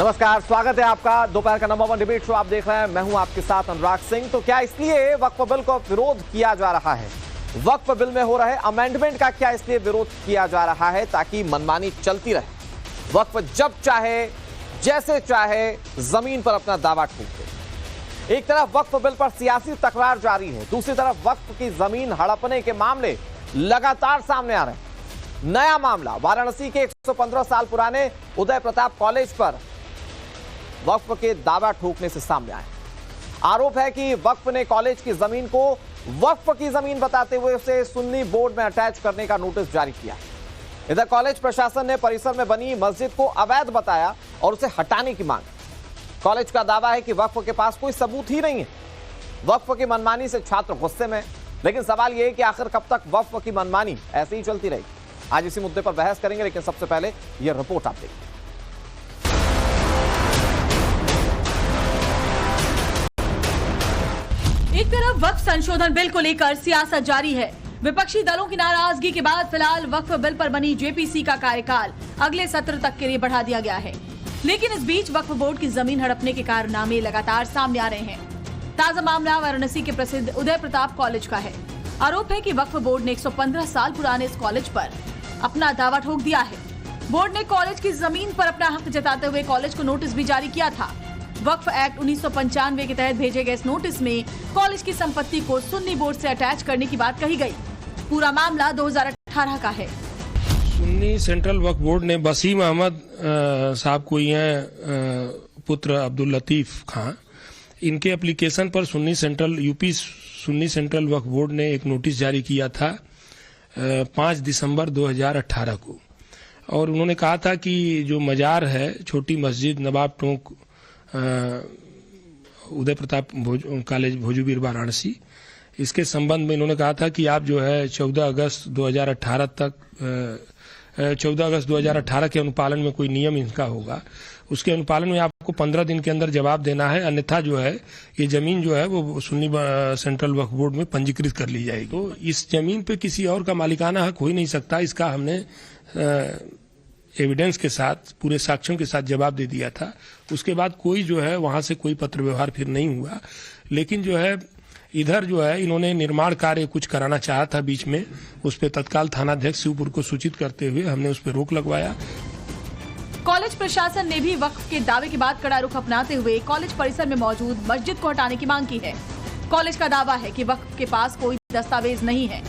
नमस्कार, स्वागत है आपका दोपहर का नंबर 1 डिबेट शो आप देख रहे हैं। मैं हूं आपके साथ अनुराग सिंह। तो क्या इसलिए वक्फ बिल को विरोध किया जा रहा है? वक्फ बिल में हो रहे अमेंडमेंट का क्या इसलिए विरोध किया जा रहा है? ताकि मनमानी चलती रहे, वक्फ जब चाहे जैसे चाहे जमीन पर अपना दावा ठोक दे। एक तरफ वक्फ बिल पर सियासी तकरार जारी है, दूसरी तरफ वक्फ की जमीन हड़पने के मामले लगातार सामने आ रहे हैं। नया मामला वाराणसी के 115 साल पुराने उदय प्रताप कॉलेज पर वक्फ के दावा ठोकने से सामने आया। आरोप है कि वक्फ ने कॉलेज की जमीन को वक्फ की जमीन बताते हुए उसे सुन्नी बोर्ड में अटैच करने का नोटिस जारी किया। इधर कॉलेज प्रशासन ने परिसर में बनी मस्जिद को अवैध बताया और उसे हटाने की मांग। कॉलेज का दावा है कि वक्फ के पास कोई सबूत ही नहीं है। वक्फ की मनमानी से छात्र गुस्से में, लेकिन सवाल यह है कि आखिर कब तक वक्फ की मनमानी ऐसे ही चलती रहेगी? आज इसी मुद्दे पर बहस करेंगे, लेकिन सबसे पहले यह रिपोर्ट आप देखिए। एक तरफ वक्फ संशोधन बिल को लेकर सियासत जारी है। विपक्षी दलों की नाराजगी के बाद फिलहाल वक्फ बिल पर बनी जेपीसी का कार्यकाल अगले सत्र तक के लिए बढ़ा दिया गया है। लेकिन इस बीच वक्फ बोर्ड की जमीन हड़पने के कारनामे लगातार सामने आ रहे हैं। ताजा मामला वाराणसी के प्रसिद्ध उदय प्रताप कॉलेज का है। आरोप है कि वक्फ बोर्ड ने 115 साल पुराने इस कॉलेज पर अपना दावा ठोक दिया है। बोर्ड ने कॉलेज की जमीन पर अपना हक जताते हुए कॉलेज को नोटिस भी जारी किया था। वक्फ एक्ट 1995 के तहत भेजे गए इस नोटिस में कॉलेज की संपत्ति को सुन्नी बोर्ड से अटैच करने की बात कही गई। पूरा मामला 2018 का है। सुन्नी सेंट्रल वक्फ बोर्ड ने वसीम अहमद साहब को पुत्र अब्दुल लतीफ खां, इनके एप्लीकेशन पर सुन्नी सेंट्रल वक्फ बोर्ड ने एक नोटिस जारी किया था 5 दिसंबर 2018 को। और उन्होंने कहा था कि जो मजार है, छोटी मस्जिद नवाब टोंक उदय प्रताप कॉलेज भोजूबीर वाराणसी, इसके संबंध में इन्होंने कहा था कि आप जो है 14 अगस्त 2018 के अनुपालन में कोई नियम इनका होगा, उसके अनुपालन में आपको 15 दिन के अंदर जवाब देना है, अन्यथा जो है ये जमीन जो है वो सुन्नी सेंट्रल वक्फ बोर्ड में पंजीकृत कर ली जाएगी। तो इस जमीन पे किसी और का मालिकाना हक हो ही नहीं सकता। इसका हमने एविडेंस के साथ, पूरे साक्ष्यों के साथ जवाब दे दिया था। उसके बाद कोई जो है वहां से कोई पत्र व्यवहार फिर नहीं हुआ। लेकिन जो है इधर जो है इन्होंने निर्माण कार्य कुछ कराना चाहा था बीच में, उस पर तत्काल थानाध्यक्ष शिवपुर को सूचित करते हुए हमने उस पर रोक लगवाया। कॉलेज प्रशासन ने भी वक्फ के दावे के बाद कड़ा रुख अपनाते हुए कॉलेज परिसर में मौजूद मस्जिद को हटाने की मांग की है। कॉलेज का दावा है कि वक्फ के पास कोई दस्तावेज नहीं है,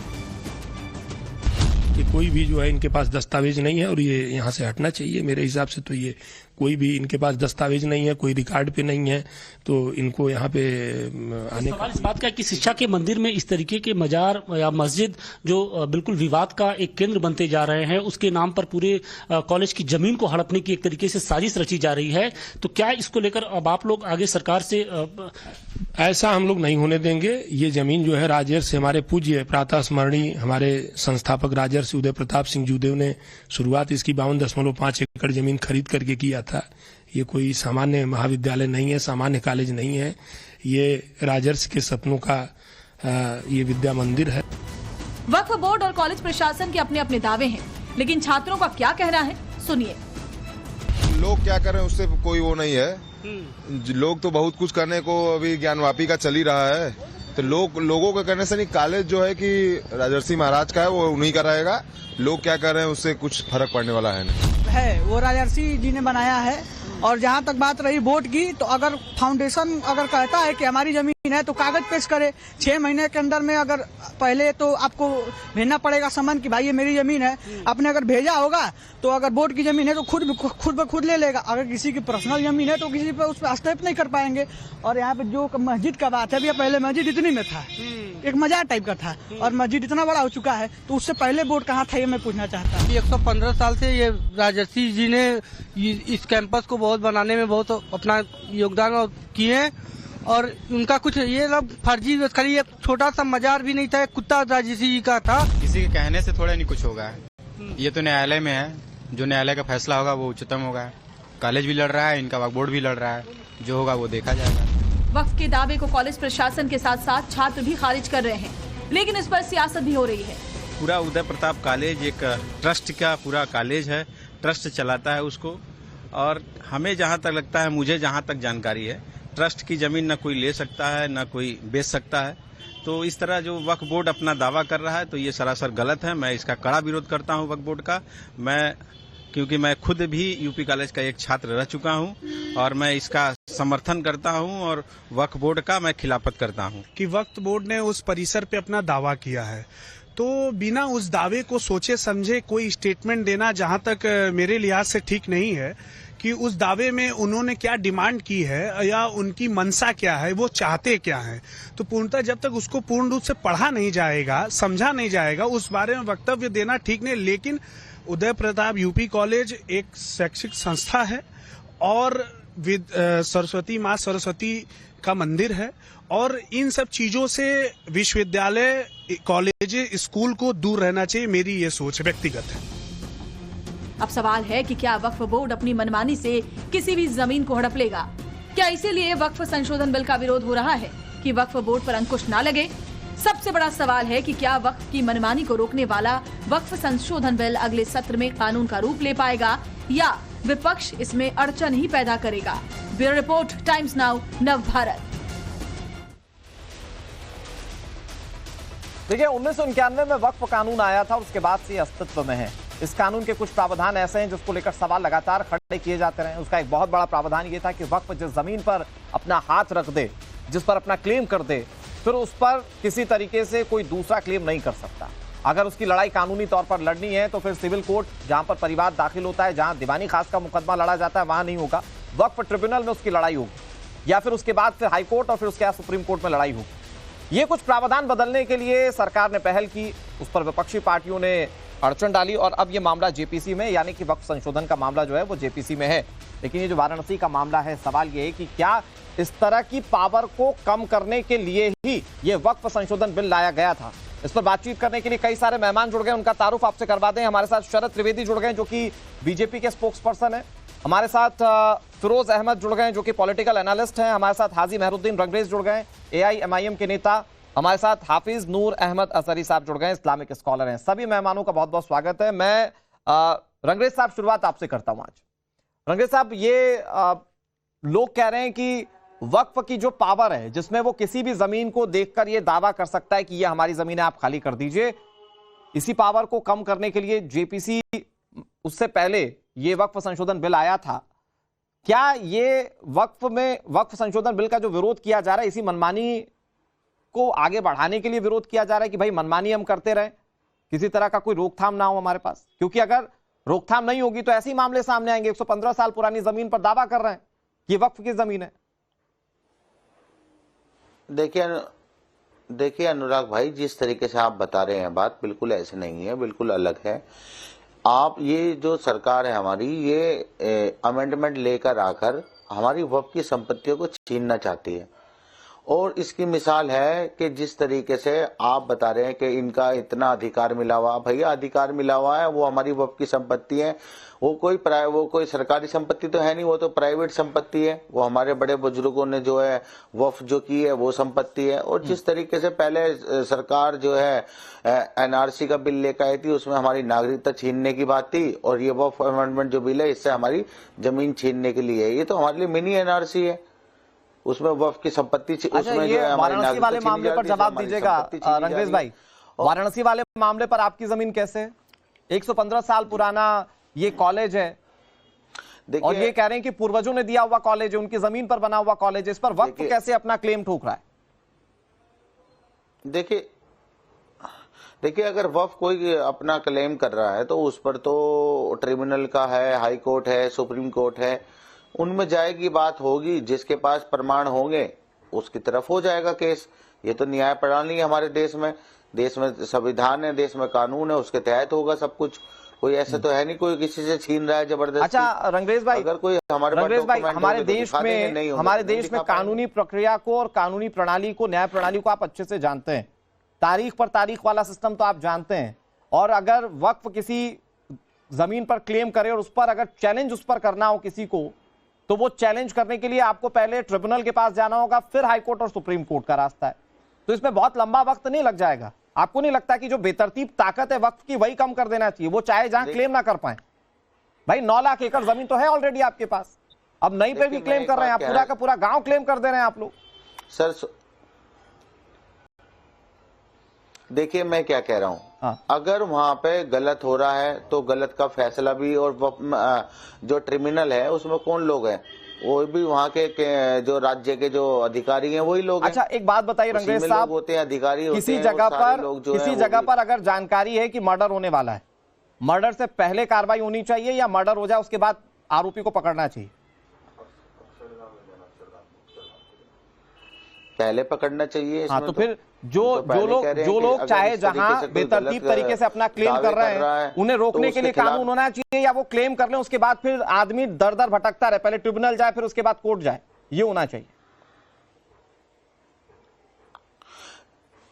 कि कोई भी जो है इनके पास दस्तावेज नहीं है और ये यहाँ से हटना चाहिए। मेरे हिसाब से तो ये कोई भी इनके पास दस्तावेज नहीं है, कोई रिकॉर्ड पे नहीं है, तो इनको यहाँ पे आने का इस बात का कि शिक्षा के मंदिर में इस तरीके के मजार या मस्जिद जो बिल्कुल विवाद का एक केंद्र बनते जा रहे हैं, उसके नाम पर पूरे कॉलेज की जमीन को हड़पने की एक तरीके से साजिश रची जा रही है। तो क्या इसको लेकर अब आप लोग आगे सरकार से? ऐसा हम लोग नहीं होने देंगे। ये जमीन जो है राजर्षि, हमारे पूज्य प्रातः स्मरणीय हमारे संस्थापक राजर्षि उदय प्रताप सिंह जूदेव ने शुरुआत इसकी 52.5 एकड़ जमीन खरीद करके किया था। ये कोई सामान्य महाविद्यालय नहीं है, सामान्य कॉलेज नहीं है, ये राजर्षि के सपनों का ये विद्या मंदिर है। वक्फ बोर्ड और कॉलेज प्रशासन के अपने अपने दावे हैं, लेकिन छात्रों का क्या कहना है, सुनिए। लोग क्या कर रहे हैं उससे कोई वो नहीं है। लोग तो बहुत कुछ करने को अभी ज्ञानवापी का चल ही रहा है, तो लोगों के कहने से नहीं, कॉलेज जो है कि राजर्षि महाराज का है, वो उन्हीं का रहेगा। लोग क्या कर रहे हैं उससे कुछ फर्क पड़ने वाला है नहीं है। वो राजर्षि जी ने बनाया है। और जहाँ तक बात रही बोर्ड की, तो अगर फाउंडेशन अगर कहता है कि हमारी जमीन है तो कागज पेश करे। 6 महीने के अंदर में अगर पहले तो आपको भेजना पड़ेगा समन कि भाई ये मेरी जमीन है। आपने अगर भेजा होगा तो अगर बोर्ड की जमीन है तो खुद ब खुद ले लेगा। अगर किसी की पर्सनल जमीन है तो किसी पे उस पर हस्तक्षेप नहीं कर पाएंगे। और यहाँ पे जो मस्जिद का बात है, भैया पहले मस्जिद इतनी में था, एक मजार टाइप का था, और मस्जिद इतना बड़ा हो चुका है, तो उससे पहले बोर्ड कहाँ था ये मैं पूछना चाहता हूँ। 115 साल से ये राजर्षि जी ने इस कैंपस को बहुत बनाने में बहुत अपना योगदान किए हैं। और उनका कुछ ये लोग फर्जी, खाली एक छोटा सा मजार भी नहीं था, एक कुत्ता राजर्षि जी का था। किसी के कहने से थोड़ा नहीं कुछ होगा। ये तो न्यायालय में है, जो न्यायालय का फैसला होगा वो उच्चतम होगा। कॉलेज भी लड़ रहा है, इनका वक्फ बोर्ड भी लड़ रहा है, जो होगा वो देखा जाएगा। वक्फ के दावे को कॉलेज प्रशासन के साथ साथ छात्र भी खारिज कर रहे हैं, लेकिन इस पर सियासत भी हो रही है। पूरा उदय प्रताप कॉलेज एक ट्रस्ट का पूरा कॉलेज है, ट्रस्ट चलाता है उसको, और हमें जहां तक लगता है, मुझे जहां तक जानकारी है, ट्रस्ट की जमीन न कोई ले सकता है न कोई बेच सकता है। तो इस तरह जो वक्फ बोर्ड अपना दावा कर रहा है तो ये सरासर गलत है। मैं इसका कड़ा विरोध करता हूं वक्फ बोर्ड का। क्योंकि मैं खुद भी यूपी कॉलेज का एक छात्र रह चुका हूं और मैं इसका समर्थन करता हूं और वक्फ बोर्ड का मैं खिलाफत करता हूं कि वक्फ बोर्ड ने उस परिसर पे अपना दावा किया है, तो बिना उस दावे को सोचे समझे कोई स्टेटमेंट देना जहां तक मेरे लिहाज से ठीक नहीं है कि उस दावे में उन्होंने क्या डिमांड की है या उनकी मंशा क्या है, वो चाहते क्या है। तो पूर्णतः जब तक उसको पूर्ण रूप से पढ़ा नहीं जाएगा, समझा नहीं जाएगा, उस बारे में वक्तव्य देना ठीक नहीं। लेकिन उदय प्रताप यूपी कॉलेज एक शैक्षिक संस्था है और सरस्वती माँ सरस्वती का मंदिर है और इन सब चीजों से विश्वविद्यालय, कॉलेज, स्कूल को दूर रहना चाहिए। मेरी ये सोच व्यक्तिगत है। अब सवाल है कि क्या वक्फ बोर्ड अपनी मनमानी से किसी भी जमीन को हड़प लेगा? क्या इसीलिए वक्फ संशोधन बिल का विरोध हो रहा है कि वक्फ बोर्ड पर अंकुश न लगे? सबसे बड़ा सवाल है कि क्या वक्फ की मनमानी को रोकने वाला वक्फ संशोधन बिल अगले सत्र में कानून का रूप ले पाएगा या विपक्ष इसमें अड़चन ही पैदा करेगा? ब्यूरो रिपोर्ट, टाइम्स नाउ, नव भारत। देखिए, 1991 में वक्फ कानून आया था और उसके बाद से अस्तित्व में है। इस कानून के कुछ प्रावधान ऐसे हैं जिसको लेकर सवाल लगातार खड़े किए जाते रहे। उसका एक बहुत बड़ा प्रावधान ये था कि वक्फ जिस जमीन पर अपना हाथ रख दे, जिस पर अपना क्लेम कर दे, फिर उस पर किसी तरीके से कोई दूसरा क्लेम नहीं कर सकता। अगर उसकी लड़ाई कानूनी तौर पर लड़नी है तो फिर सिविल कोर्ट, जहां पर परिवार दाखिल होता है, जहां दीवानी खास का मुकदमा लड़ा जाता है, वहां नहीं होगा। वक्फ ट्रिब्यूनल में उसकी लड़ाई होगी या फिर उसके बाद फिर हाई कोर्ट और फिर उसके बाद सुप्रीम कोर्ट में लड़ाई होगी। ये कुछ प्रावधान बदलने के लिए सरकार ने पहल की, उस पर विपक्षी पार्टियों ने अड़चन डाली और अब ये मामला जेपीसी में, यानी कि वक्फ संशोधन का मामला जो है वो जेपीसी में है। लेकिन ये जो वाराणसी का मामला है, सवाल ये है कि क्या इस तरह की पावर को कम करने के लिए ही ये वक्फ संशोधन बिल लाया गया था? इस पर बातचीत करने के लिए कई सारे मेहमान जुड़ गए, उनका तारुफ आपसे करवा दें। हमारे साथ शरद त्रिवेदी जुड़ गए जो कि बीजेपी के स्पोक्स पर्सन है। हमारे साथ फिरोज अहमद जुड़ गए जो कि पॉलिटिकल एनालिस्ट हैं। हमारे साथ हाजी मेहरुद्दीन रंगरेज जुड़ गए, AIMIM के नेता। हमारे साथ हाफिज नूर अहमद असरी साहब जुड़ गए, इस्लामिक स्कॉलर हैं। सभी मेहमानों का बहुत बहुत स्वागत है। मैं रंगरेज साहब शुरुआत आपसे करता हूं आज। रंगरेज साहब, ये लोग कह रहे हैं कि वक्फ की जो पावर है, जिसमें वो किसी भी जमीन को देखकर ये दावा कर सकता है कि ये हमारी जमीन है, आप खाली कर दीजिए, इसी पावर को कम करने के लिए जेपीसी, उससे पहले ये वक्फ संशोधन बिल आया था। क्या ये वक्फ संशोधन बिल का जो विरोध किया जा रहा है, इसी मनमानी को आगे बढ़ाने के लिए विरोध किया जा रहा है कि भाई मनमानी हम करते रहे, किसी तरह का कोई रोकथाम ना हो हमारे पास? क्योंकि अगर रोकथाम नहीं होगी तो ऐसे ही मामले सामने आएंगे। 115 साल पुरानी जमीन पर दावा कर रहे हैं कि वक्फ की जमीन है। देखिए अनुराग भाई, जिस तरीके से आप बता रहे हैं बात, बिल्कुल ऐसे नहीं है, बिल्कुल अलग है। आप, ये जो सरकार है हमारी, ये अमेंडमेंट लेकर आकर हमारी वक्फ की संपत्तियों को छीनना चाहती है। और इसकी मिसाल है कि जिस तरीके से आप बता रहे हैं कि इनका इतना अधिकार मिला हुआ, भैया अधिकार मिला हुआ है, वो हमारी वक्फ की संपत्ति है। वो कोई सरकारी संपत्ति तो है नहीं, वो तो प्राइवेट संपत्ति है। वो हमारे बड़े बुजुर्गों ने जो है वक्फ जो की है वो संपत्ति है। और जिस तरीके से पहले सरकार जो है NRC का बिल लेकर आई थी, उसमें हमारी नागरिकता छीनने की बात थी, और ये वक्फ अमेंडमेंट जो बिल है, इससे हमारी जमीन छीनने के लिए है। ये तो हमारे लिए मिनी NRC है, उसमें वक्फ की संपत्ति, उसमें जो है वाराणसी वाले मामले पर जवाब दीजिएगा रंगरेज भाई। वाराणसी वाले मामले पर आपकी जमीन कैसे है? 115 साल पुराना ये कॉलेज है और ये कह रहे हैं कि पूर्वजों ने दिया हुआ कॉलेज है, उनकी जमीन पर बना हुआ कॉलेज है, इस पर वक्फ कैसे अपना क्लेम ठोक रहा है? देखिए अगर वक्फ कोई अपना क्लेम कर रहा है तो उस पर तो ट्रिब्यूनल का है, हाई कोर्ट है, सुप्रीम कोर्ट है, उनमें जाएगी, बात होगी। जिसके पास प्रमाण होंगे उसकी तरफ हो जाएगा केस। ये तो न्याय प्रणाली है हमारे देश में संविधान है, देश में कानून है, उसके तहत होगा सब कुछ। कोई ऐसा तो है नहीं कोई किसी से छीन रहा है जबरदस्ती। अच्छा रंगरेज भाई, अगर कोई हमारे देश में कानूनी प्रक्रिया को और कानूनी प्रणाली को, न्याय प्रणाली को आप अच्छे से जानते हैं, तारीख पर तारीख वाला सिस्टम तो आप जानते हैं। और अगर वक्फ किसी जमीन पर क्लेम करे और उस पर अगर चैलेंज उस पर करना हो किसी को, तो वो चैलेंज करने के लिए आपको पहले ट्रिब्यूनल के पास जाना होगा, फिर हाई कोर्ट और सुप्रीम कोर्ट का रास्ता है। तो इसमें बहुत लंबा वक्त नहीं लग जाएगा। आपको नहीं लगता कि जो बेतरतीब ताकत है वक्फ की, वही कम कर देना चाहिए, वो चाहे जहां क्लेम ना कर पाए? भाई 9 लाख एकड़ जमीन तो है ऑलरेडी आपके पास, अब नई पे भी क्लेम कर रहे हैं आप, पूरा का पूरा गांव क्लेम कर दे रहे हैं आप लोग। सर देखिए मैं क्या कह रहा हूँ, हाँ। अगर वहां पे गलत हो रहा है तो गलत का फैसला भी, और जो ट्रिब्यूनल है उसमें कौन लोग हैं, वो भी वहाँ के जो राज्य के जो अधिकारी हैं वही लोग हैं। अच्छा एक बात बताइए रंगरेज साहब, होते हैं अधिकारी, किसी जगह पर अगर जानकारी है कि मर्डर होने वाला है, मर्डर से पहले कार्रवाई होनी चाहिए या मर्डर हो जाए उसके बाद आरोपी को पकड़ना चाहिए? पहले पकड़ना चाहिए। हाँ, तो फिर जो लोग चाहे जहां बेतरतीब तरीके से अपना क्लेम कर रहे हैं उन्हें रोकने के लिए कानून होना चाहिए, या वो क्लेम कर लें उसके बाद फिर आदमी दर दर भटकता रहे, पहले ट्रिब्यूनल जाए फिर उसके बाद कोर्ट जाए, ये होना चाहिए।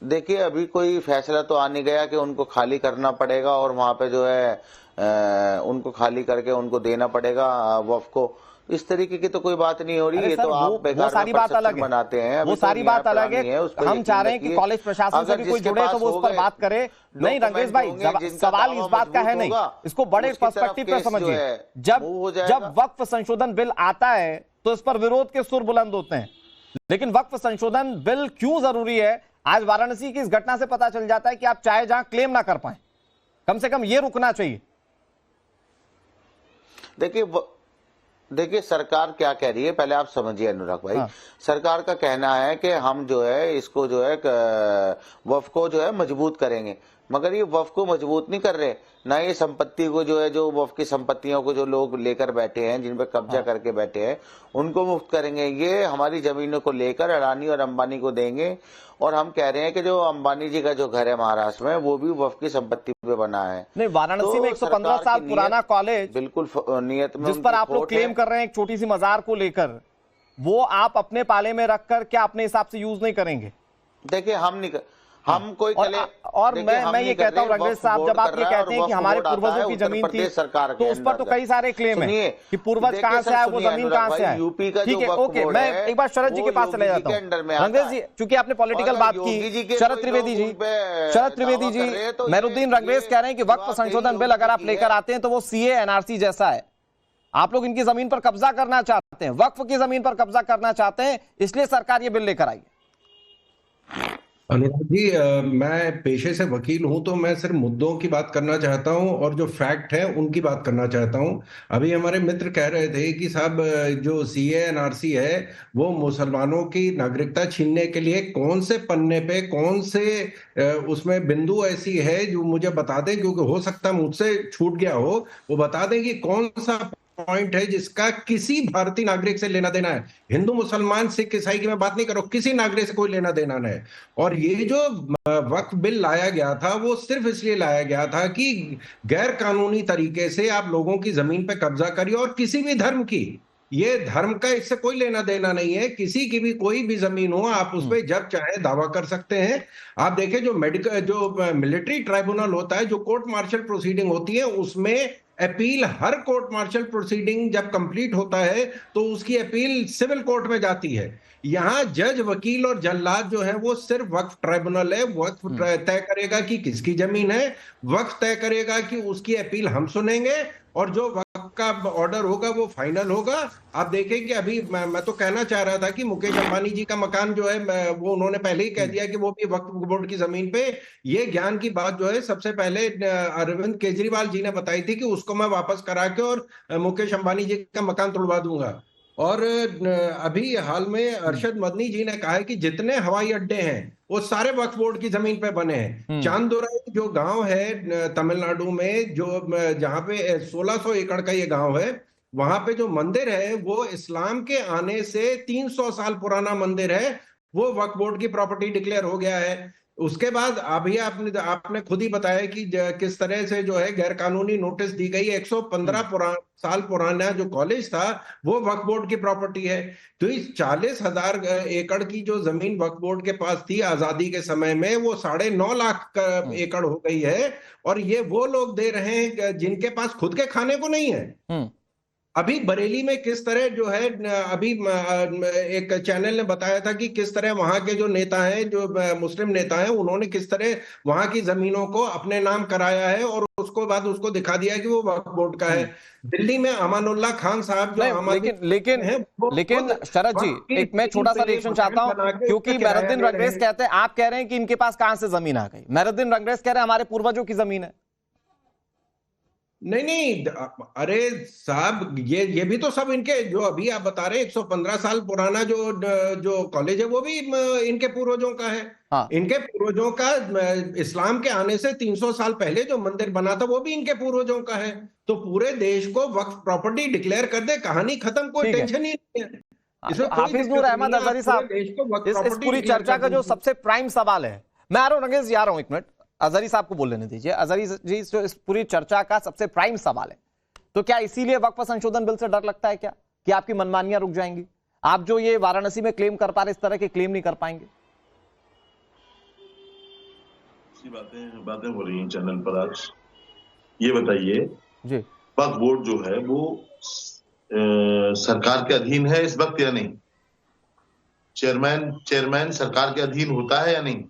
देखिए अभी कोई फैसला तो आ नहीं गया कि उनको खाली करना पड़ेगा और वहां पे जो है उनको खाली करके उनको देना पड़ेगा वफ को, इस तरीके की तो कोई बात नहीं हो रही है। तो आप वो सारी बात अलग है, बनाते हैं, वो सारी बात अलग है। हम चाह रहे हैं कि कॉलेज प्रशासन से भी कोई जुड़े तो वो उस पर बात करे। नहीं रंगरेज भाई, सवाल इस बात का है नहीं, इसको बड़े पर्सपेक्टिव पे समझिए। जब वक्फ संशोधन बिल आता है तो इस पर विरोध के सुर बुलंद होते हैं, लेकिन वक्फ संशोधन बिल क्यों जरूरी है आज वाराणसी की इस घटना से पता चल जाता है कि आप चाहे जहां क्लेम ना कर पाए, कम से कम ये रुकना चाहिए। देखिए सरकार क्या कह रही है पहले आप समझिए अनुराग भाई। हाँ। सरकार का कहना है कि हम जो है इसको जो है वफ को जो है मजबूत करेंगे, मगर ये वफ को मजबूत नहीं कर रहे, ना ये संपत्ति को जो है जो वफ की संपत्तियों को जो लोग लेकर बैठे हैं, जिन पे कब्जा करके बैठे हैं, उनको मुक्त करेंगे। ये हमारी जमीनों को लेकर अडानी और अंबानी को देंगे, और हम कह रहे हैं कि जो अंबानी जी का जो घर है महाराष्ट्र में वो भी वफ की संपत्ति पे बना है। नहीं, वाराणसी में 115 साल पुराना कॉलेज बिल्कुल नियत में जिस पर आप लोग क्लेम कर रहे हैं एक छोटी सी मजार को लेकर, वो आप अपने पाले में रखकर क्या अपने हिसाब से यूज नहीं करेंगे? देखिए हम कोई और मैं ये कहता हूँ रंगरेज साहब, जब आप ये कहते हैं कि हमारे पूर्वजों की जमीन थी तो उस पर तो कई सारे क्लेम है कि पूर्वज कहां से आया, वो जमीन कहां से आया। ठीक है, ओके, मैं एक बार शरद जी के पास चले जाता हूँ। रंगरेज जी, चूंकि आपने पॉलिटिकल बात की, शरद त्रिवेदी जी, मेहरुद्दीन रंगरेज कह रहे हैं कि वक्फ संशोधन बिल अगर आप लेकर आते हैं तो वो सीए एनआरसी जैसा है। आप लोग इनकी जमीन पर कब्जा करना चाहते हैं, वक्फ की जमीन पर कब्जा करना चाहते हैं, इसलिए सरकार ये बिल लेकर आई है। अनुराग जी, मैं पेशे से वकील हूं तो मैं सिर्फ मुद्दों की बात करना चाहता हूं और जो फैक्ट है उनकी बात करना चाहता हूं। अभी हमारे मित्र कह रहे थे कि साहब जो सीए एनआरसी है वो मुसलमानों की नागरिकता छीनने के लिए कौन से पन्ने पे, कौन से उसमें बिंदु ऐसी है जो मुझे बता दें, क्योंकि हो सकता है मुझसे छूट गया हो, वो बता दें कि कौन सा पॉइंट है जिसका किसी भारतीय नागरिक से लेना देना है। हिंदू मुसलमान सिख ईसाई की मैं बात नहीं कर रहा हूं, किसी नागरिक से कोई लेना देना नहीं। और ये जो वक्फ बिल लाया गया था वो सिर्फ इसलिए लाया गया था कि गैर कानूनी तरीके से आप लोगों की जमीन पे कब्जा करिए, और किसी भी धर्म की, ये धर्म का इससे कोई लेना देना नहीं है। किसी की भी कोई भी जमीन हो आप उस पर जब चाहे दावा कर सकते हैं। आप देखें जो मिलिट्री ट्राइब्यूनल होता है, जो कोर्ट मार्शल प्रोसीडिंग होती है, उसमें अपील, हर कोर्ट मार्शल प्रोसीडिंग जब कंप्लीट होता है तो उसकी अपील सिविल कोर्ट में जाती है। यहाँ जज, वकील और जल्लाद जो है वो सिर्फ वक्फ ट्राइब्यूनल है। वक्फ तय करेगा कि किसकी जमीन है, वक्फ तय करेगा कि उसकी अपील हम सुनेंगे, और जो वक्फ का ऑर्डर होगा वो फाइनल होगा। आप देखें कि अभी मैं तो कहना चाह रहा था कि मुकेश अंबानी जी का मकान जो है वो उन्होंने पहले ही कह दिया कि वो भी वक्फ बोर्ड की जमीन पे। ये ज्ञान की बात जो है सबसे पहले अरविंद केजरीवाल जी ने बताई थी कि उसको मैं वापस करा के और मुकेश अंबानी जी का मकान तोड़वा दूंगा। और अभी हाल में अरशद मदनी जी ने कहा है कि जितने हवाई अड्डे हैं वो सारे वक्फ बोर्ड की जमीन पे बने हैं। चांदोराई जो गांव है तमिलनाडु में, जो जहां पे 1600 एकड़ का ये गांव है, वहां पे जो मंदिर है वो इस्लाम के आने से 300 साल पुराना मंदिर है, वो वक्फ बोर्ड की प्रॉपर्टी डिक्लेयर हो गया है। उसके बाद अभी आपने खुद ही बताया कि किस तरह से जो है गैर कानूनी नोटिस दी गई। 115 साल पुराना जो कॉलेज था वो वक्फ बोर्ड की प्रॉपर्टी है। तो इस 40,000 एकड़ की जो जमीन वक्फ बोर्ड के पास थी आजादी के समय में, वो 9.5 लाख एकड़ हो गई है। और ये वो लोग दे रहे हैं जिनके पास खुद के खाने को नहीं है। अभी बरेली में किस तरह जो है, अभी एक चैनल ने बताया था कि किस तरह वहां के जो नेता हैं, जो मुस्लिम नेता हैं, उन्होंने किस तरह वहां की जमीनों को अपने नाम कराया है और उसको बाद उसको दिखा दिया कि वो वक्फ बोर्ड का है। दिल्ली में अमानुल्लाह खान साहब जो लेकिन शरद जी, एक मैं छोटा सा रिएक्शन चाहता हूं, क्योंकि मेहरुद्दीन रंगरेज कहते हैं, आप कह रहे हैं कि इनके पास कहां से जमीन आ गई, मेहरुद्दीन रंगरेज कह रहे हैं हमारे पूर्वजों की जमीन है। नहीं, अरे साहब, ये भी तो सब इनके, जो अभी आप बता रहे हैं 115 साल पुराना जो कॉलेज है, वो भी इनके पूर्वजों का है। हाँ। इनके पूर्वजों का इस्लाम के आने से 300 साल पहले जो मंदिर बना था वो भी इनके पूर्वजों का है। तो पूरे देश को वक्फ प्रॉपर्टी डिक्लेयर कर दे, कहानी खत्म, कोई टेंशन ही नहीं है। हाफिज नूर अहमद अजहरी साहब, इस पूरी चर्चा का जो सबसे प्राइम सवाल है, मैं आ रहा हूं रंगेश जी, आ रहा हूं, एक मिनट अजहरी साहब को बोल लेने दीजिए। अजहरी जी, जो इस पूरी चर्चा का सबसे प्राइम सवाल है, तो क्या इसीलिए वक्फ संशोधन बिल से डर लगता है क्या, कि आपकी मनमानियां रुक जाएंगी? आप जो ये वाराणसी में क्लेम कर पा रहे, इस तरह के क्लेम नहीं कर पाएंगे? बातें हो रही हैं चैनल पर आज। ये बताइए जी, वक्फ बोर्ड जो है वो सरकार के अधीन है इस वक्त या नहीं? चेयरमैन सरकार के अधीन होता है या नहीं?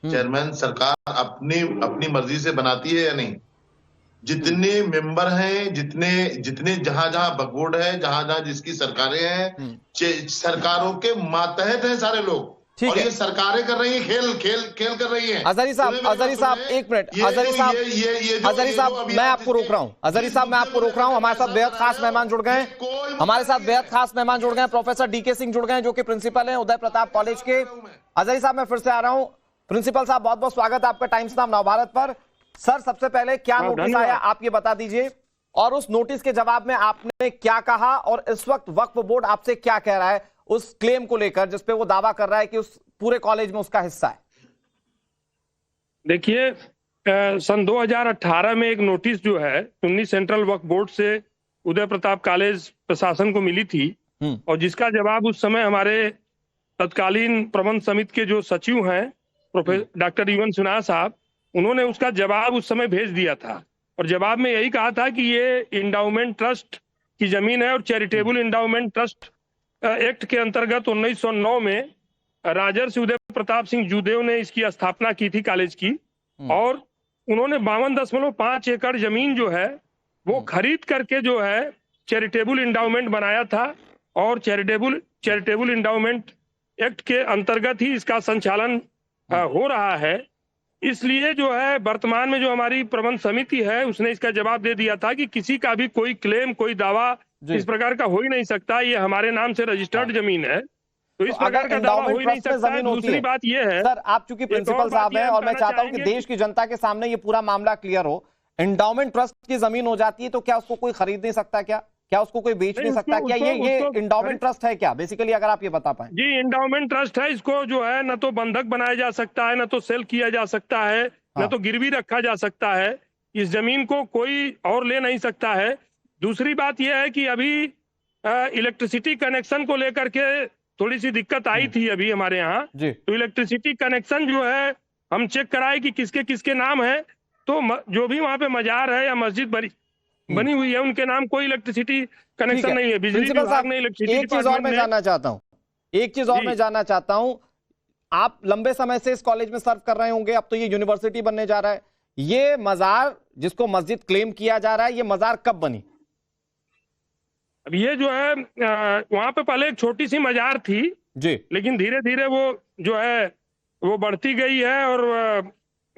चेयरमैन सरकार अपनी मर्जी से बनाती है या नहीं? जितने मेंबर हैं, जितने जहां वक्फ बोर्ड है, जहां जिसकी सरकारें हैं, सरकारों के मातहत हैं सारे लोग, और ये सरकारें कर रही हैं, खेल कर रही हैं। अजहरी साहब एक मिनट, अजहरी साहब मैं आपको रोक रहा हूं, अजहरी साहब मैं आपको रोक रहा हूं। हमारे साथ बेहद खास मेहमान जुड़ गए हैं, प्रोफेसर डीके सिंह जुड़ गए हैं, जो कि प्रिंसिपल हैं उदय प्रताप कॉलेज के। अजहरी साहब मैं फिर से आ रहा हूं। प्रिंसिपल साहब, बहुत बहुत स्वागत है आपका टाइम्स नाम नवभारत पर। सर, सबसे पहले क्या नोटिस आया, आप ये बता दीजिए, और उस नोटिस के जवाब में आपने क्या कहा, और इस वक्त वक्फ बोर्ड आपसे क्या कह रहा है उस क्लेम को लेकर जिसपे वो दावा कर रहा है कि उस पूरे कॉलेज में उसका हिस्सा है? देखिए, सन 2018 में एक नोटिस जो है सुन्नी सेंट्रल वक्फ बोर्ड से उदय प्रताप कॉलेज प्रशासन को मिली थी, और जिसका जवाब उस समय हमारे तत्कालीन प्रबंध समिति के जो सचिव हैं प्रोफेसर डॉक्टर यूएन सिन्हा साहब, उन्होंने उसका जवाब उस समय भेज दिया था, और जवाब में यही कहा था कि ये इंडाउमेंट ट्रस्ट की जमीन है, और चैरिटेबल इंडाउमेंट ट्रस्ट एक्ट के अंतर्गत 1909 में राजर्षि उदय प्रताप सिंह जूदेव ने इसकी स्थापना की थी कॉलेज की, और उन्होंने 52.5 एकड़ जमीन जो है वो खरीद करके जो है चैरिटेबल इंडाउमेंट बनाया था, और चैरिटेबल इंडाउमेंट एक्ट के अंतर्गत ही इसका संचालन हो रहा है। इसलिए जो है वर्तमान में जो हमारी प्रबंध समिति है उसने इसका जवाब दे दिया था कि किसी का भी कोई क्लेम, कोई दावा इस प्रकार का हो ही नहीं सकता, ये हमारे नाम से रजिस्टर्ड जमीन है, तो इस प्रकार का दावा हो ही नहीं सकता है। दूसरी बात ये है सर, आप चूंकि प्रिंसिपल साहब हैं, और मैं चाहता हूं कि देश की जनता के सामने ये पूरा मामला क्लियर हो, इंडाउमेंट ट्रस्ट की जमीन हो जाती है तो क्या उसको कोई खरीद नहीं सकता, क्या उसको कोई बेच नहीं सकता? क्या ये इंडाउमेंट ट्रस्ट है क्या बेसिकली, अगर आप ये बता पाए? जी, इंडाउमेंट ट्रस्ट है। इसको जो है न तो बंधक बनाया जा सकता है, न तो सेल किया जा सकता है, न तो गिरवी रखा जा सकता है। इस जमीन को कोई और ले नहीं सकता है। दूसरी बात यह है कि अभी इलेक्ट्रिसिटी कनेक्शन को लेकर के थोड़ी सी दिक्कत आई थी अभी हमारे यहाँ, तो इलेक्ट्रिसिटी कनेक्शन जो है हम चेक कराए कि किसके किसके नाम है, तो जो भी वहाँ पे मजार है या मस्जिद बनी हुई है उनके नाम कोई इलेक्ट्रिसिटी कनेक्शन नहीं है। बिजली विभाग ने इलेक्ट्रिसिटी एक चीज और मैं जानना चाहता हूं, आप लंबे समय से इस कॉलेज में सर्व कर रहे होंगे, अब तो ये यूनिवर्सिटी बनने जा रहा है, ये मजार जिसको मस्जिद क्लेम किया जा रहा है, ये मजार कब बनी? अब ये जो है वहां पे पहले एक छोटी सी मजार थी जी, लेकिन धीरे धीरे वो जो है वो बढ़ती गई है, और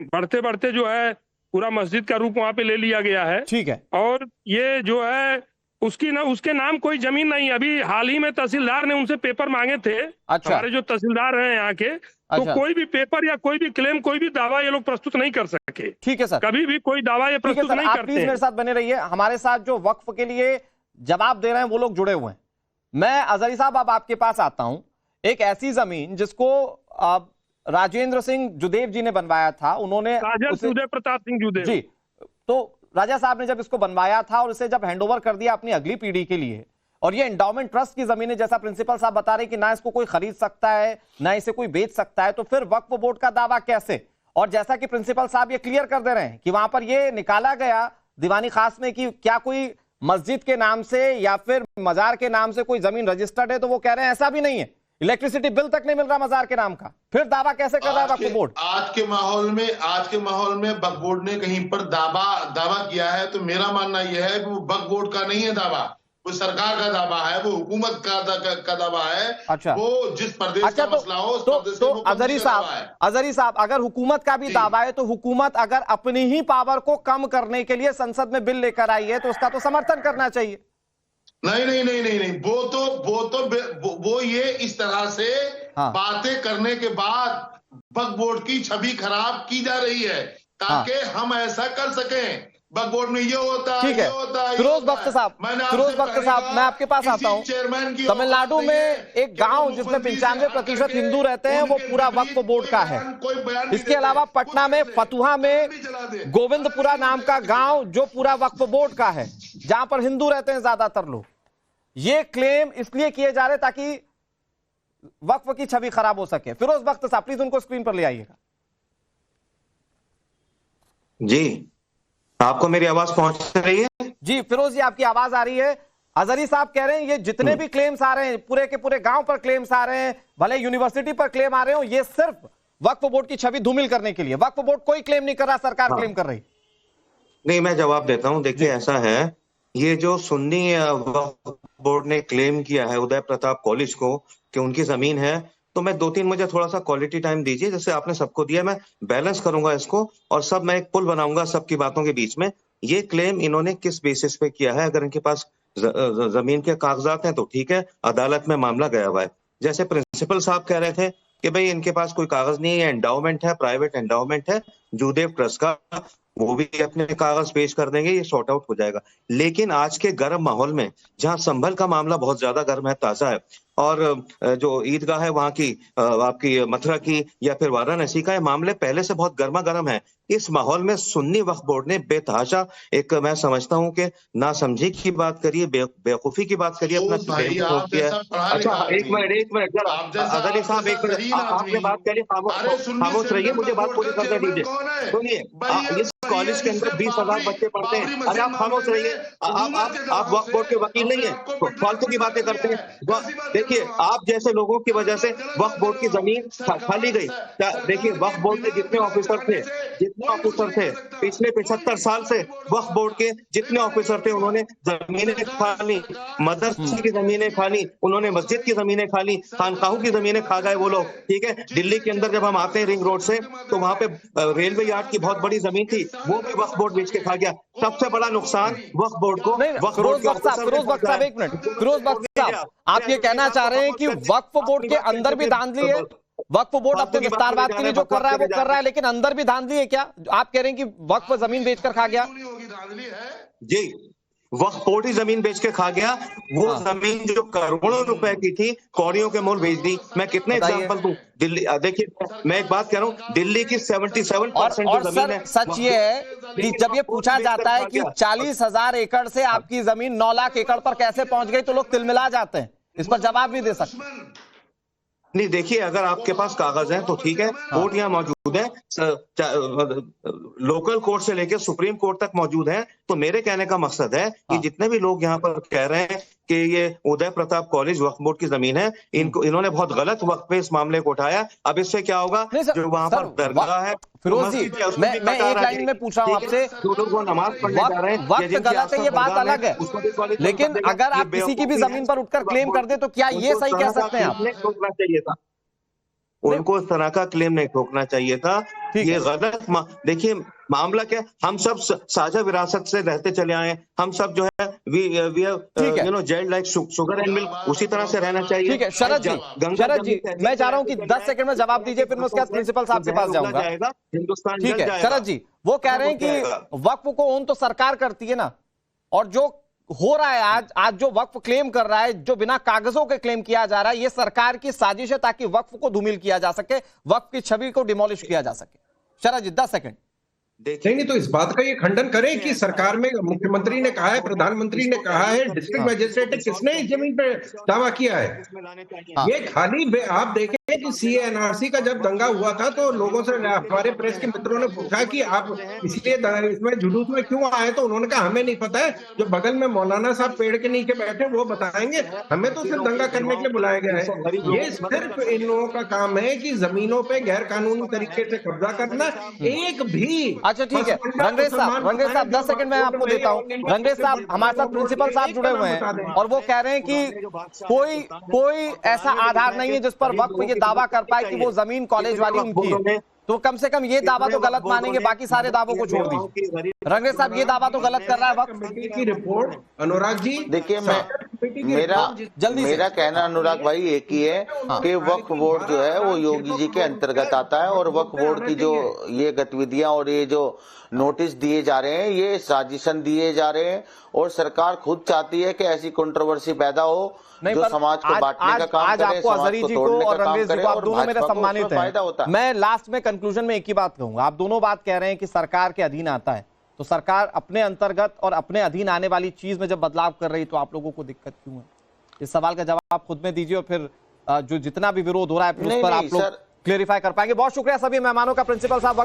बढ़ते बढ़ते जो है पूरा मस्जिद का रूप वहां पे ले लिया गया है। ठीक है। और ये जो है उसके नाम कोई जमीन नहीं। अभी हाल ही में तहसीलदार ने उनसे पेपर मांगे थे। अच्छा। हमारे जो तहसीलदार हैं यहाँ के, तो कोई भी पेपर या कोई भी क्लेम, कोई भी दावा ये लोग प्रस्तुत नहीं कर सके। ठीक है सर, कभी भी कोई दावा ये प्रस्तुत नहीं करते। मेरे साथ बने रहिए, हमारे साथ जो वक्फ के लिए जवाब दे रहे हैं वो लोग जुड़े हुए हैं। मैं अजहरी साहब अब आपके पास आता हूं। एक ऐसी जमीन जिसको राजेंद्र सिंह जुदेव जी ने बनवाया था, उन्होंने उदय प्रताप सिंह जुदेव जी, तो राजा साहब ने जब इसको बनवाया था और इसे जब हैंडओवर कर दिया अपनी अगली पीढ़ी के लिए, और ये एंडाउमेंट ट्रस्ट की जमीन है, जैसा प्रिंसिपल साहब बता रहे कि ना इसको कोई खरीद सकता है ना इसे कोई बेच सकता है, तो फिर वक्फ बोर्ड का दावा कैसे? और जैसा कि प्रिंसिपल साहब ये क्लियर कर दे रहे हैं कि वहां पर ये निकाला गया दीवानी खास में कि क्या कोई मस्जिद के नाम से या फिर मजार के नाम से कोई जमीन रजिस्टर्ड है, तो वो कह रहे हैं ऐसा भी नहीं है, इलेक्ट्रिसिटी बिल तक नहीं मिल रहा मजार के नाम का, फिर दावा कैसे कर रहा है वक्फ बोर्ड? आज के माहौल में वक्फ बोर्ड ने कहीं पर दावा किया है तो मेरा मानना यह है कि वो वक्फ बोर्ड का नहीं है दावा, वो सरकार का दावा है, वो हुकूमत का दावा है। अच्छा, वो जिस प्रदेश अच्छा, का मसला हो उस प्रदेश तो के अजहरी साहब अगर हुकूमत का भी दावा है तो हुकूमत अगर अपनी ही पावर को कम करने के लिए संसद में बिल लेकर आई है तो उसका तो समर्थन करना चाहिए। नहीं, वो ये इस तरह से बातें करने के बाद वक्फ बोर्ड की छवि खराब की जा रही है ताकि हम ऐसा कर सकें। वक्फ बोर्ड में ये होता है, ठीक है। फिरोज बख्त साहब, मैं आपके पास आता हूँ। तमिलनाडु में एक गांव जिसमें 95% हिंदू रहते हैं वो पूरा वक्फ बोर्ड का है। इसके अलावा पटना में फतुहा में गोविंदपुरा नाम का गांव जो पूरा वक्फ बोर्ड का है, जहां पर हिंदू रहते हैं ज्यादातर लोग। ये क्लेम इसलिए किए जा रहे ताकि वक्फ की छवि खराब हो सके। फिरोज बख्त साहब प्लीज उनको स्क्रीन पर ले आइएगा। जी, आपको मेरी आवाज पहुंच रही है? जी फिरोज जी, आपकी आवाज आ रही है। अजहरी साहब कह रहे हैं ये जितने भी क्लेम्स आ रहे हैं, पूरे के पूरे गांव पर क्लेम्स आ रहे हैं, भले यूनिवर्सिटी पर क्लेम आ रहे हो, ये सिर्फ वक्फ बोर्ड की छवि धूमिल करने के लिए। वक्फ बोर्ड कोई क्लेम नहीं कर रहा, सरकार क्लेम कर रही। नहीं, मैं जवाब देता हूं। देखिए, ऐसा है, ये जो सुन्नी वक्फ बोर्ड ने क्लेम किया है उदय प्रताप कॉलेज को कि उनकी जमीन है, तो मैं 2-3 मुझे थोड़ा सा क्वालिटी टाइम दीजिए, जैसे आपने सबको दिया। मैं बैलेंस करूंगा इसको और सब मैं एक पुल बनाऊंगा सबकी बातों के बीच में। ये क्लेम इन्होंने किस बेसिस पे किया है? अगर इनके पास जमीन के कागजात हैं तो ठीक है, अदालत में मामला गया हुआ है। जैसे प्रिंसिपल साहब कह रहे थे कि भाई इनके पास कोई कागज नहीं है, एंडाउमेंट है, प्राइवेट एंडाउमेंट है जूदेव ट्रस्ट का, वो भी अपने कागज पेश कर देंगे, ये सॉर्ट आउट हो जाएगा। लेकिन आज के गर्म माहौल में, जहां संभल का मामला बहुत ज्यादा गर्म है, ताजा है, और जो ईदगाह है वहां की, आपकी मथुरा की या फिर वाराणसी का, ये मामले पहले से बहुत गर्मा गर्म है। इस माहौल में सुन्नी वक्फ बोर्ड ने बेतहाशा एक, मैं समझता हूँ कि नासमझी की बात करिए, बेवकूफी की बात करिए, अपना अच्छा एक मिनट जरा अजहरी साहब, एक मिनट आपने बात करी, खामोश रहिए, मुझे बात पूरी करने दीजिए। सुनिए, इस कॉलेज के अंदर 20,000 बच्चे पढ़ते हैं। अरे आप खामोश रहिए, आप वक्फ बोर्ड के वकील नहीं है, फालतू की बातें करते हैं। देखिए, आप जैसे लोगों की वजह से वक्फ बोर्ड की जमीन खाली गई। देखिए, वक्फ बोर्ड के जितने ऑफिसर थे पिछले 75 साल से, वक्फ बोर्ड के जितने ऑफिसर थे उन्होंने जमीनें खा ली, मदरसे की जमीनें खा ली, उन्होंने मस्जिद की जमीनें खा ली, खानकाहों की जमीनें खा गए वो लोग। ठीक है, दिल्ली के अंदर जब हम आते हैं रिंग रोड से, तो वहां पे रेलवे यार्ड की बहुत बड़ी जमीन थी, वो भी वक्फ बोर्ड बेच के खा गया। सबसे बड़ा नुकसान वक्फ बोर्ड को। फिरोज बख्त साहब एक मिनट, फिरोज बख्त साहब, आप ये कहना चाह रहे हैं कि वक्फ बोर्ड के अंदर भी धांधली है? वक्फ बोर्ड अपने विस्तारवाद के लिए जो कर रहा है वो कर रहा है, लेकिन अंदर भी धांधली है क्या? आप कह रहे हैं कि वक्फ जमीन बेचकर खा गया? जी, वक्फ बोर्ड ही जमीन बेच के खा गया। वो जमीन जो करोड़ों रुपए की थी, कौड़ियों के मोल बेच दी। मैं कितने एग्जांपल दूं? दिल्ली, देखिए मैं एक बात कह रहा हूं, दिल्ली की 77% जो जमीन है। सच ये है कि जब ये पूछा जाता है कि 40,000 एकड़ से आपकी जमीन 9 लाख एकड़ पर कैसे पहुंच गई, तो लोग तिलमिला जाते हैं। इस पर जवाब नहीं दे सकते। नहीं, देखिए, अगर आपके पास कागज है तो ठीक है, कोर्ट यहाँ मौजूद है, लोकल कोर्ट से लेकर सुप्रीम कोर्ट तक मौजूद है। तो मेरे कहने का मकसद है कि जितने भी लोग यहाँ पर कह रहे हैं कि ये उदय प्रताप कॉलेज वक्फ बोर्ड की जमीन है, इन्होंने बहुत गलत वक्त पे इस मामले को उठाया। अब इससे क्या होगा? जो वहां पर दरगाह है, फिरोज जी, मैं एक लाइन में पूछ रहा हूँ आपसे, नमाज पढ़ने जा रहे हैं, वक्त गलत है ये बात अलग है, लेकिन अगर आप किसी की भी जमीन पर उठकर क्लेम कर दे तो क्या ये सही कह सकते हैं आप? ठोकना चाहिए था उनको, इस तरह का क्लेम नहीं ठोकना चाहिए था। ये गलत देखिए, मामला क्या, हम सब साझा विरासत से रहते चले आए, हम सब जो है gelled like sugar and milk, उसी तरह से रहना चाहिए। ठीक है, शरद जी, मैं चाह रहा हूँ कि 10 सेकंड में जवाब दीजिए, फिर मैं उसके बाद प्रिंसिपल साहब के पास जाऊंगा। हिंदुस्तान, ठीक है शरद जी, वो कह रहे हैं कि वक्फ को ओन तो सरकार करती है ना, और जो हो रहा है आज जो वक्फ क्लेम कर रहा है, जो बिना कागजों के क्लेम किया जा रहा है, ये सरकार की साजिश है ताकि वक्फ को धूमिल किया जा सके, वक्फ की छवि को डिमोलिश किया जा सके। शरद जी 10 सेकंड। नहीं, तो इस बात का ये खंडन करें कि सरकार में मुख्यमंत्री ने कहा है, प्रधानमंत्री ने कहा है, डिस्ट्रिक्ट मजिस्ट्रेट किसने इस जमीन पे दावा किया है? ये खाली आप देखें कि CA/NRC का जब दंगा हुआ था तो लोगों से, हमारे प्रेस के मित्रों ने पूछा कि आप इसलिए इसमें जुलूस में क्यों आए, तो उन्होंने कहा हमें नहीं पता है, जो बगल में मौलाना साहब पेड़ के नीचे बैठे वो बताएंगे, हमें तो सिर्फ दंगा करने के लिए बुलाया गया है। ये सिर्फ इन लोगों का काम है कि जमीनों पे गैर कानूनी तरीके से कब्जा करना। एक भी अच्छा ठीक है, रंगरेज साहब 10 सेकंड मैं आपको देता हूँ। रंगरेज साहब हमारे साथ प्रिंसिपल साहब जुड़े हुए हैं और वो कह रहे हैं कि कोई ऐसा आधार नहीं है जिस पर वक्फ ये दावा कर पाए कि वो जमीन कॉलेज वाली उनकी है। तो कम से कम ये दावा तो गलत मानेंगे, बाकी सारे दावों को छोड़ दीजिए। रंगरेज साहब ये दावा तो गलत कर रहा है वक्फ कमेटी की रिपोर्ट। अनुराग जी देखिए, मेरा कहना अनुराग भाई एक ही है कि वक्फ बोर्ड जो है वो योगी जी के अंतर्गत आता है और वक्फ बोर्ड की जो ये गतिविधियां और ये जो नोटिस दिए जा रहे हैं ये साजिशन दिए जा रहे हैं और सरकार खुद चाहती है कि ऐसी कंट्रोवर्सी पैदा हो जो समाज को बांटने का काम करे, आपको अजहरी जी को और रंगरेज जी को, आप दोनों मेरे सम्मानित हैं। मैं लास्ट में कंक्लूजन में एक ही बात कहूंगा, आप दोनों बात कह रहे हैं कि सरकार के अधीन आता है, तो सरकार अपने अंतर्गत और अपने अधीन आने वाली चीज में जब बदलाव कर रही तो आप लोगों को दिक्कत क्यों है? इस सवाल का जवाब खुद में दीजिए और फिर जो जितना भी विरोध हो रहा है उस पर आप लोग क्लेरिफाई कर पाएंगे। बहुत शुक्रिया सभी मेहमानों का। प्रिंसिपल साहब